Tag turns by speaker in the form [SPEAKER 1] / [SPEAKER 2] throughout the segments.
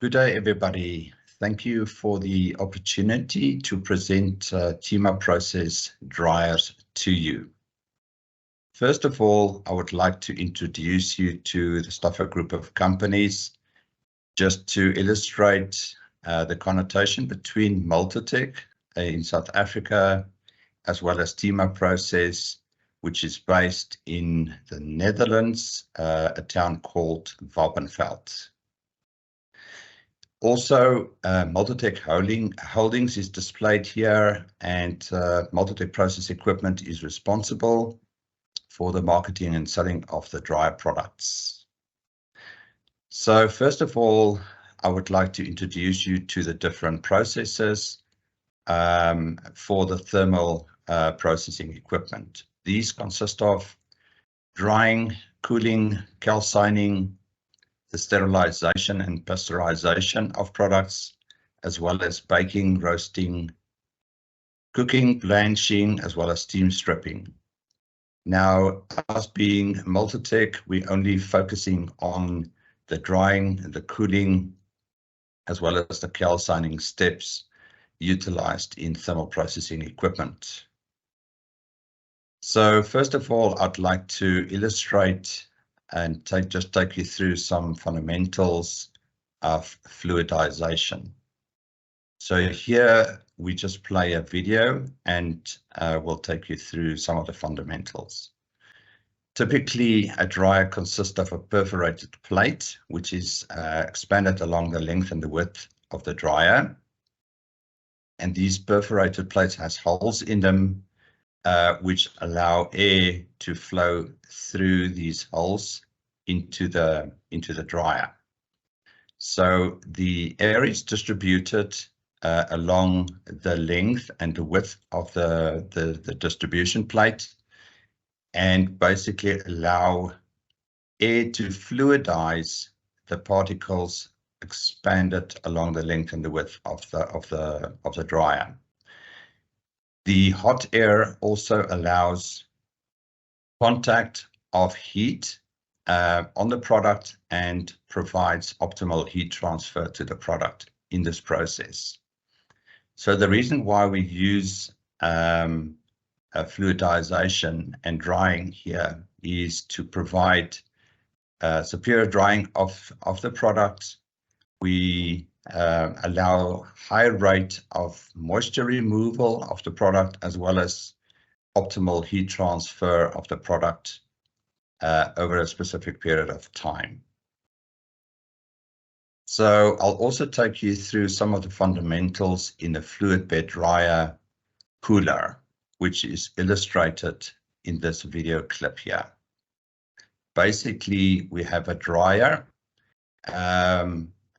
[SPEAKER 1] Good day, everybody. Thank you for the opportunity to present Tima Process dryers to you. First of all, I would like to introduce you to the Stoffer group of companies, just to illustrate the connotation between Multotec in South Africa, as well as Tima Process, which is based in the Netherlands, a town called Wapenveld. Also, Multotec Holdings is displayed here, and Multotec Process Equipment is responsible for the marketing and selling of the dryer products. So first of all, I would like to introduce you to the different processes for the thermal processing equipment. These consist of drying, cooling, calcining, the sterilization and pasteurization of products, as well as baking, roasting, cooking, blanching, as well as steam stripping. Now, us being Multotec, we're only focusing on the drying, the cooling, as well as the calcining steps utilized in thermal processing equipment. So first of all, I'd like to illustrate and just take you through some fundamentals of fluidization. So here we just play a video and we'll take you through some of the fundamentals. Typically, a dryer consists of a perforated plate, which is expanded along the length and the width of the dryer. And these perforated plates has holes in them, which allow air to flow through these holes into the dryer. So the air is distributed along the length and the width of the distribution plate, and basically allow air to fluidize the particles expanded along the length and the width of the dryer. The hot air also allows contact of heat on the product and provides optimal heat transfer to the product in this process. So the reason why we use fluidization and drying here is to provide superior drying of the product. We allow high rate of moisture removal of the product, as well as optimal heat transfer of the product over a specific period of time. So I'll also take you through some of the fundamentals in the fluid bed dryer cooler, which is illustrated in this video clip here. Basically, we have a dryer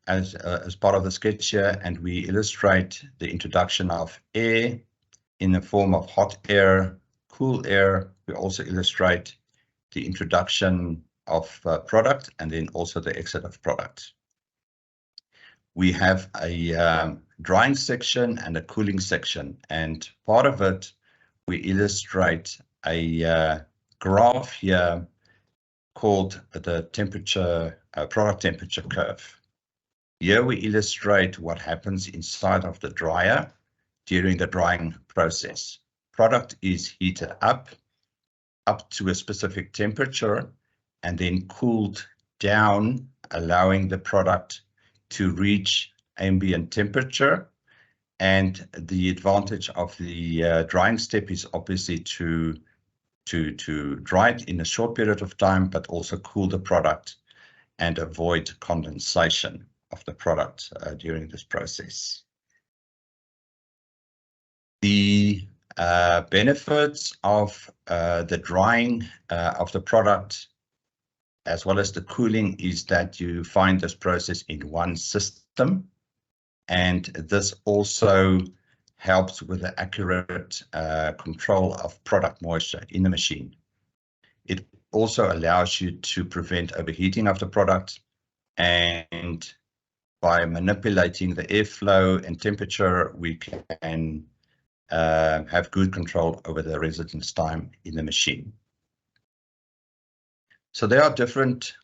[SPEAKER 1] as part of the sketch here, and we illustrate the introduction of air in the form of hot air, cool air. We also illustrate the introduction of product and then also the exit of product. We have a drying section and a cooling section, and part of it we illustrate a graph here called the temperature product temperature curve. Here we illustrate what happens inside of the dryer during the drying process. Product is heated up to a specific temperature and then cooled down, allowing the product to reach ambient temperature. And the advantage of the drying step is obviously to dry it in a short period of time, but also cool the product and avoid condensation of the product during this process. The benefits of the drying of the product as well as the cooling is that you find this process in one system, and this also helps with the accurate control of product moisture in the machine. It also allows you to prevent overheating of the product, and by manipulating the airflow and temperature, we can have good control over the residence time in the machine. So there are different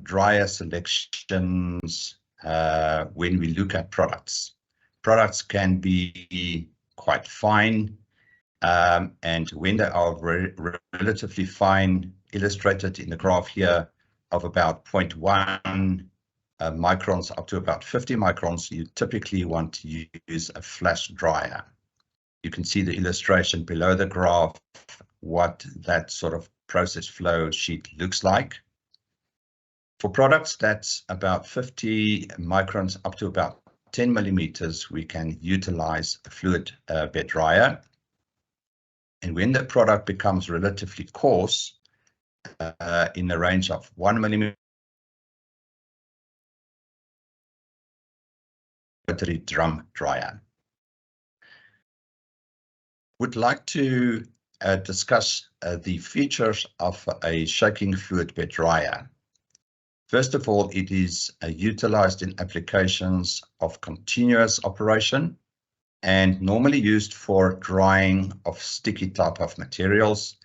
[SPEAKER 1] dryer selections when we look at products. Products can be quite fine, and when they are relatively fine, illustrated in the graph here of about 0.1 microns up to about 50 microns, you typically want to use a flash dryer. You can see the illustration below the graph, what that sort of process flow sheet looks like. For products that's about 50 microns up to about 10 millimeters, we can utilize a fluid bed dryer. And when the product becomes relatively coarse, in the range of 1 millimeter, rotary drum dryer. Would like to discuss the features of a shaking fluid bed dryer. First of all, it is utilized in applications of continuous operation and normally used for drying of sticky type of materials.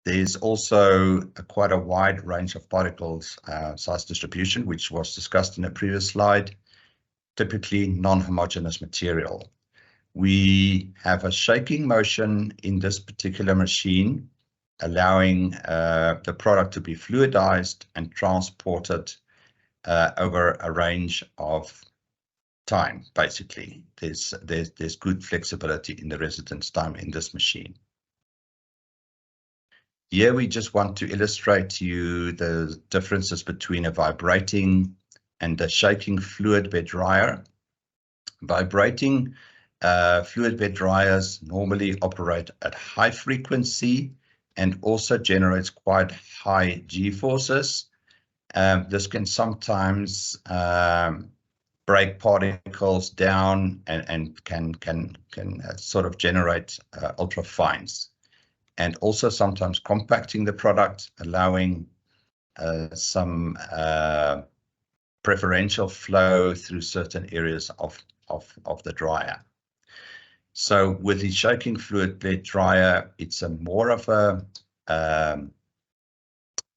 [SPEAKER 1] There's also quite a wide range of particles size distribution, which was discussed in a previous slide, typically non-homogeneous material. We have a shaking motion in this particular machine, allowing the product to be fluidized and transported over a range of time. Basically, there's good flexibility in the residence time in this machine. Here we just want to illustrate to you the differences between a vibrating and a shaking fluid bed dryer. Vibrating fluid bed dryers normally operate at high frequency and also generates quite high G-forces. This can sometimes break particles down and can sort of generate ultrafines, and also sometimes compacting the product, allowing some preferential flow through certain areas of the dryer. So with the shaking fluid bed dryer, it's a more of a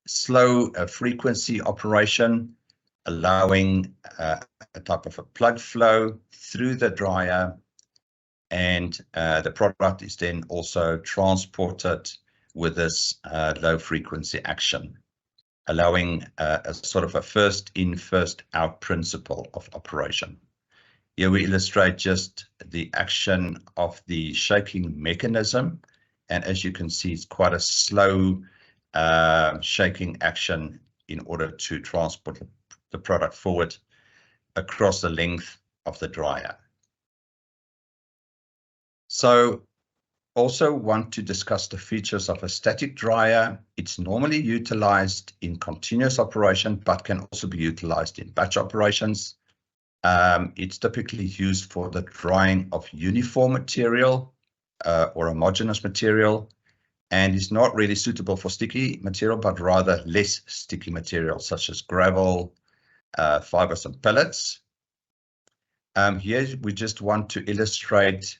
[SPEAKER 1] slow frequency operation, allowing a type of a plug flow through the dryer, and the product is then also transported with this low frequency action, allowing a sort of a first in, first out principle of operation. Here we illustrate just the action of the shaking mechanism, and as you can see, it's quite a slow shaking action in order to transport the product forward across the length of the dryer. So also want to discuss the features of a static dryer. It's normally utilized in continuous operation, but can also be utilized in batch operations. It's typically used for the drying of uniform material or homogeneous material, and is not really suitable for sticky material, but rather less sticky material such as gravel, fibers and pellets. Here we just want to illustrate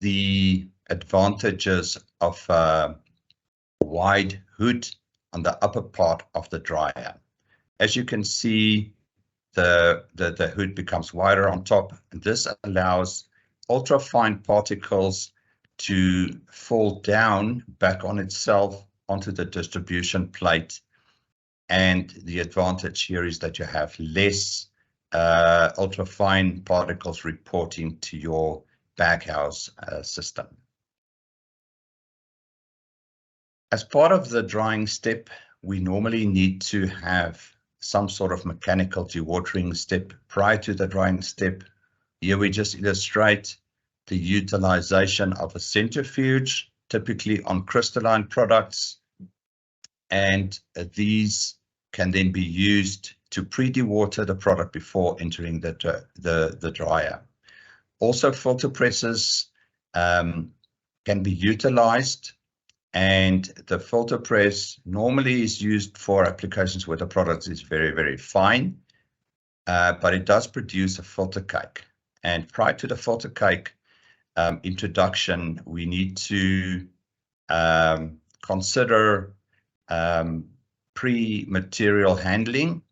[SPEAKER 1] the advantages of a wide hood on the upper part of the dryer. As you can see, the hood becomes wider on top, and this allows ultrafine particles to fall down back on itself onto the distribution plate. And the advantage here is that you have less ultrafine particles reporting to your baghouse system. As part of the drying step, we normally need to have some sort of mechanical dewatering step prior to the drying step. Here we just illustrate the utilization of a centrifuge, typically on crystalline products, and these can then be used to pre-dewater the product before entering the dryer. Also, filter presses can be utilized, and the filter press normally is used for applications where the product is very, very fine, but it does produce a filter cake. And prior to the filter cake introduction, we need to consider pre-material handling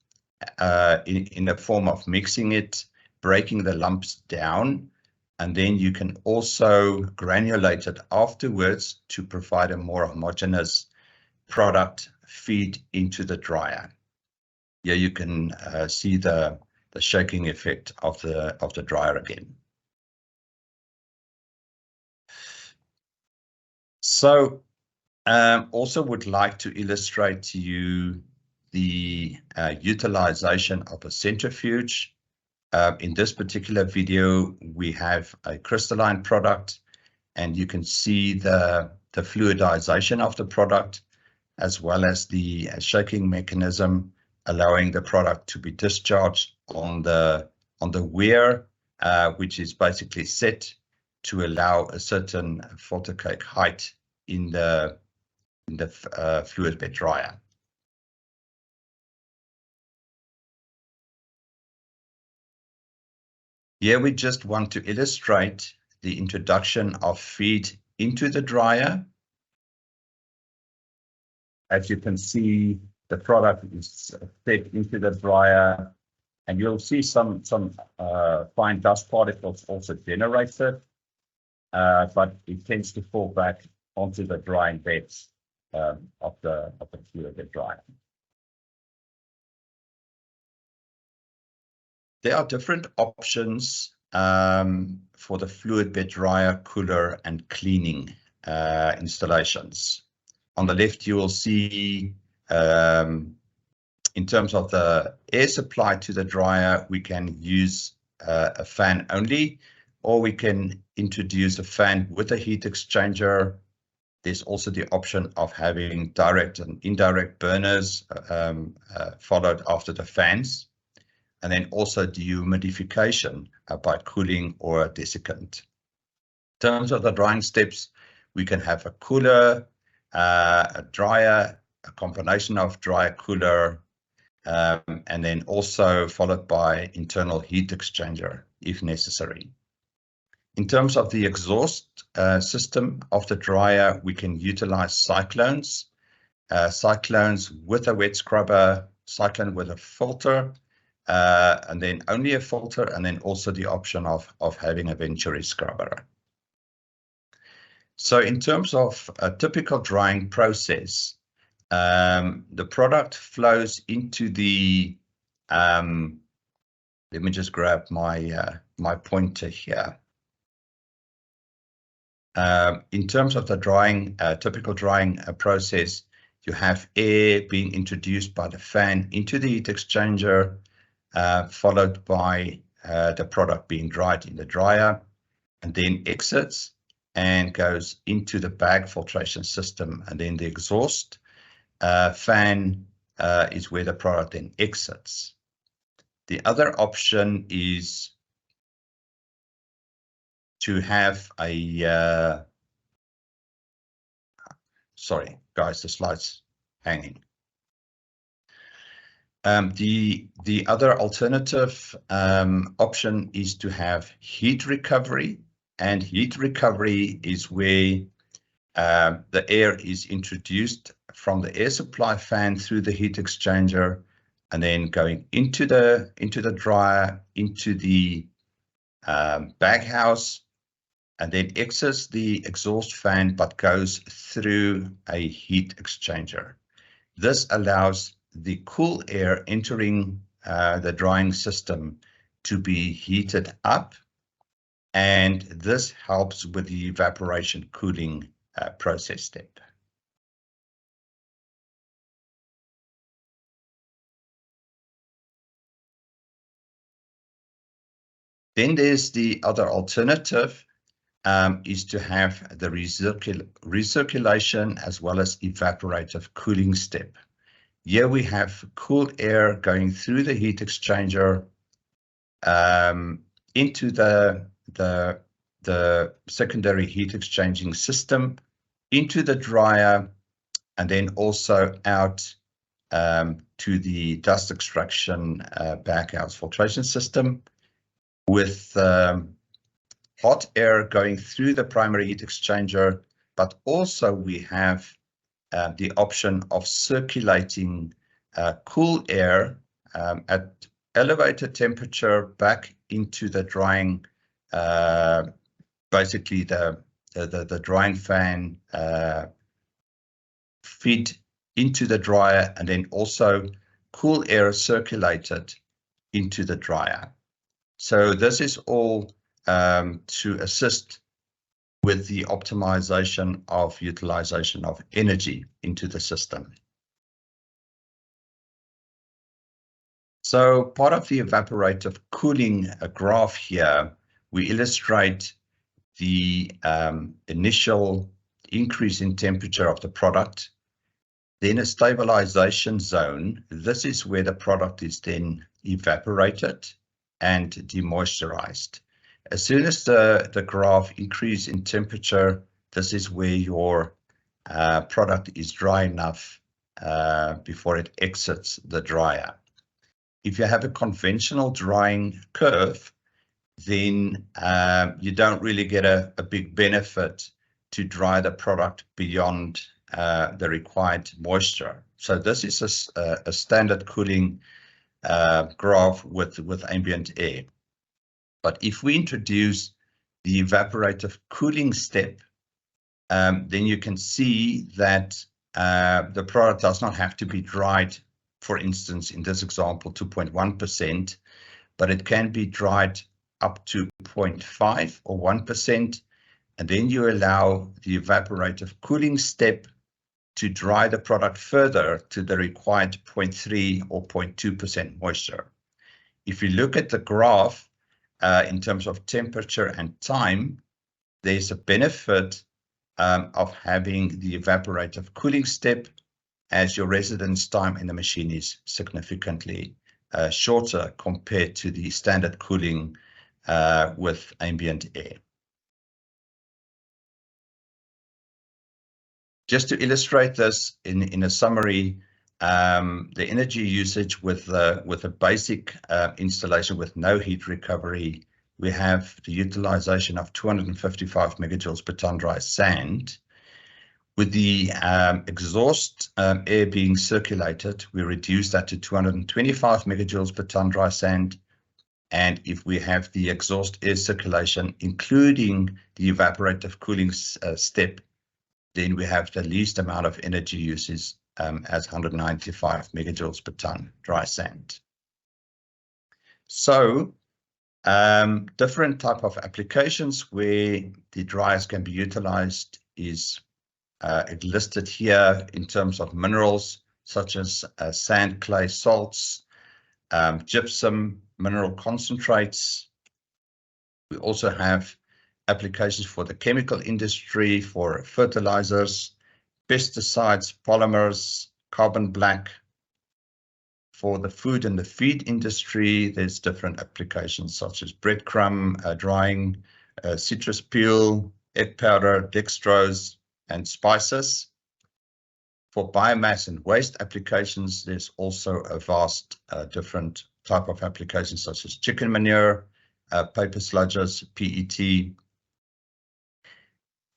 [SPEAKER 1] in the form of mixing it, breaking the lumps down, and then you can also granulate it afterwards to provide a more homogeneous product feed into the dryer. Here you can see the shaking effect of the dryer again. So also would like to illustrate to you the utilization of a centrifuge. In this particular video, we have a crystalline product, and you can see the fluidization of the product, as well as the shaking mechanism, allowing the product to be discharged on the weir, which is basically set to allow a certain filter cake height in the fluid bed dryer. Here we just want to illustrate the introduction of feed into the dryer. As you can see, the product is fed into the dryer, and you'll see some fine dust particles also generated, but it tends to fall back onto the drying beds of the fluid bed dryer. There are different options for the fluid bed dryer, cooler, and cleaning installations. On the left, you will see in terms of the air supply to the dryer, we can use a fan only, or we can introduce a fan with a heat exchanger. There's also the option of having direct and indirect burners followed after the fans, and then also dehumidification by cooling or a desiccant. In terms of the drying steps, we can have a cooler, a dryer, a combination of dryer cooler, and then also followed by internal heat exchanger if necessary. In terms of the exhaust system of the dryer, we can utilize cyclones, cyclones with a wet scrubber, cyclone with a filter, and then only a filter, and then also the option of having a Venturi scrubber. So in terms of a typical drying process, the product flows into the, let me just grab my pointer here. In terms of the drying, typical drying process, you have air being introduced by the fan into the heat exchanger, followed by the product being dried in the dryer, and then exits and goes into the bag filtration system, and then the exhaust fan is where the product then exits. The other option is to have a, sorry guys, the slide's hanging. The other alternative option is to have heat recovery, and heat recovery is where the air is introduced from the air supply fan through the heat exchanger, and then going into the dryer, into the bag house, and then exits the exhaust fan but goes through a heat exchanger. This allows the cool air entering the drying system to be heated up, and this helps with the evaporation cooling process step. Then there's the other alternative, is to have the recirculation as well as evaporative cooling step. Here we have cool air going through the heat exchanger into the secondary heat exchanging system, into the dryer, and then also out to the dust extraction baghouse filtration system, with hot air going through the primary heat exchanger, but also we have the option of circulating cool air at elevated temperature back into the drying, basically the drying fan feed into the dryer, and then also cool air circulated into the dryer. So this is all to assist with the optimization of utilization of energy into the system. So part of the evaporative cooling graph here, we illustrate the initial increase in temperature of the product, then a stabilization zone. This is where the product is then evaporated and demoisturized. As soon as the graph increase in temperature, this is where your product is dry enough before it exits the dryer. If you have a conventional drying curve, then you don't really get a big benefit to dry the product beyond the required moisture. So this is a standard cooling graph with ambient air. But if we introduce the evaporative cooling step, then you can see that the product does not have to be dried, for instance, in this example, 2.1%, but it can be dried up to 0.5 or 1%, and then you allow the evaporative cooling step to dry the product further to the required 0.3 or 0.2% moisture. If you look at the graph in terms of temperature and time, there's a benefit of having the evaporative cooling step, as your residence time in the machine is significantly shorter compared to the standard cooling with ambient air. Just to illustrate this in a summary, the energy usage with a basic installation with no heat recovery, we have the utilization of 255 megajoules per ton dry sand. With the exhaust air being circulated, we reduce that to 225 megajoules per ton dry sand. And if we have the exhaust air circulation, including the evaporative cooling step, then we have the least amount of energy uses as 195 megajoules per ton dry sand. So different type of applications where the dryers can be utilized is listed here in terms of minerals such as sand, clay, salts, gypsum, mineral concentrates. We also have applications for the chemical industry, for fertilizers, pesticides, polymers, carbon black. For the food and the feed industry, there's different applications such as breadcrumb drying, citrus peel, egg powder, dextrose, and spices. For biomass and waste applications, there's also a vast different type of applications such as chicken manure, paper sludges, PET.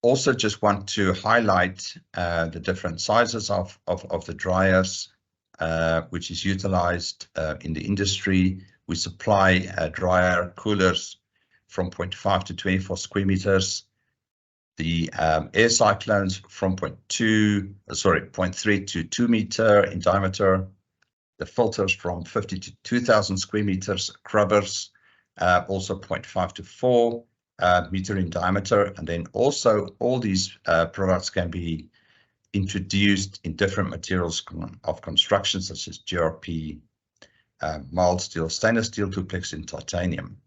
[SPEAKER 1] Also just want to highlight the different sizes of the dryers, which is utilized in the industry. We supply dryer coolers from 0.5 to 24 square meters. The air cyclones from 0.3 to 2 meter in diameter. The filters from 50 to 2,000 square meters. Scrubbers also 0.5 to 4 meter in diameter. And then also all these products can be introduced in different materials of construction such as GRP, mild steel, stainless steel, duplex, and titanium.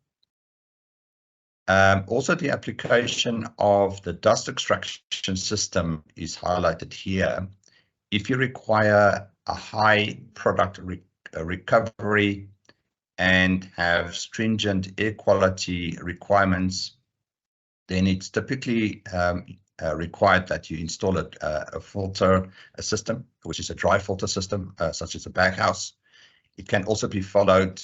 [SPEAKER 1] Also, the application of the dust extraction system is highlighted here. If you require a high product recovery and have stringent air quality requirements, then it's typically required that you install a filter system, which is a dry filter system, such as a baghouse. It can also be followed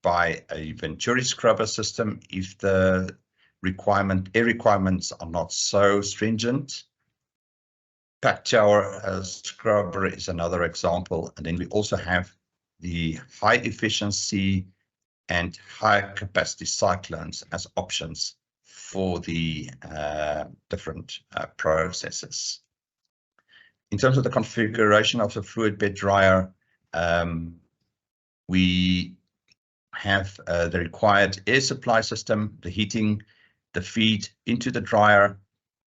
[SPEAKER 1] by a Venturi scrubber system if the air requirements are not so stringent. Pack tower scrubber is another example, and then we also have the high efficiency and high capacity cyclones as options for the different processes. In terms of the configuration of the fluid bed dryer, we have the required air supply system, the heating, the feed into the dryer,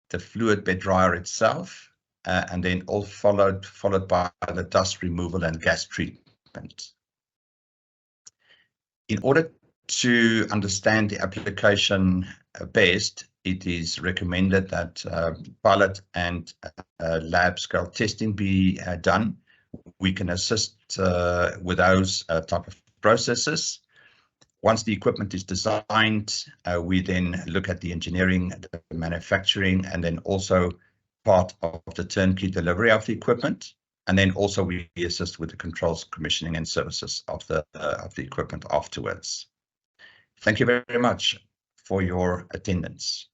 [SPEAKER 1] the fluid bed dryer itself, and then all followed by the dust removal and gas treatment. In order to understand the application best, it is recommended that pilot and lab scale testing be done. We can assist with those type of processes. Once the equipment is designed, we then look at the engineering, the manufacturing, and then also part of the turnkey delivery of the equipment. And then also we assist with the controls, commissioning, and services of the equipment afterwards. Thank you very much for your attendance.